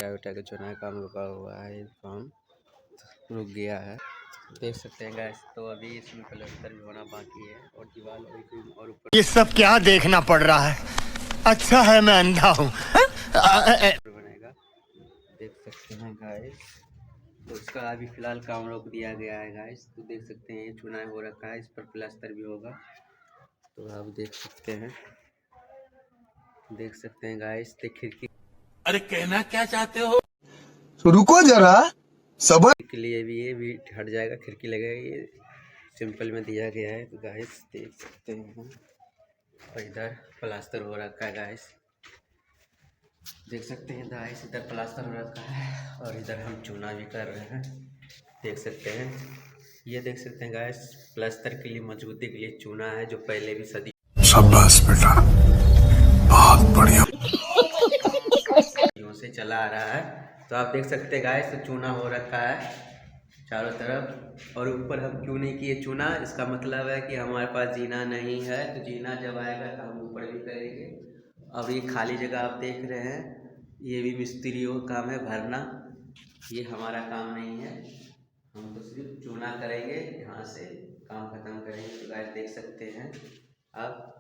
ईटा उटा का चुनाव काम रुका हुआ है, काम रुक गया है। देख सकते हैं गाइस, तो अभी इसमें प्लास्टर भी होना बाकी है और दीवार और ऊपर ये सब क्या देखना पड़ रहा है। अच्छा है मैं अंधा हूँ। बनेगा, देख सकते हैं गाइस। तो इसका अभी फिलहाल काम रोक दिया गया है गाइस। तो देख सकते हैं ये चुनाव हो रखा है, इस पर प्लास्टर भी होगा। तो आप देख सकते हैं गाइस। देख खिड़की, अरे कहना क्या चाहते हो? तो रुको जरा सबर। के लिए भी ये भी हट जाएगा, खिड़की लगेगी। ये सिंपल में दिया गया है। तो गाइस देख सकते हैं, और इधर प्लास्टर हो रखा है गाइस। देख सकते हैं गाइस, इधर प्लास्टर हो रखा है और इधर हम चूना भी कर रहे हैं। देख सकते हैं, ये देख सकते हैं गाइस, प्लास्टर के लिए मजबूती के लिए चूना है, जो पहले भी शाबाश बेटा, बहुत बढ़िया। सदियों से चला आ रहा है। तो आप देख सकते हैं गाइस, तो चूना हो रखा है चारों तरफ। और ऊपर हम क्यों नहीं किए चूना, इसका मतलब है कि हमारे पास जीना नहीं है। तो जीना जब आएगा तो हम ऊपर भी करेंगे। अब ये खाली जगह आप देख रहे हैं, ये भी मिस्त्रियों का काम है भरना, ये हमारा काम नहीं है। हम तो सिर्फ चूना करेंगे, यहाँ से काम खत्म करेंगे। तो गाइस देख सकते हैं आप।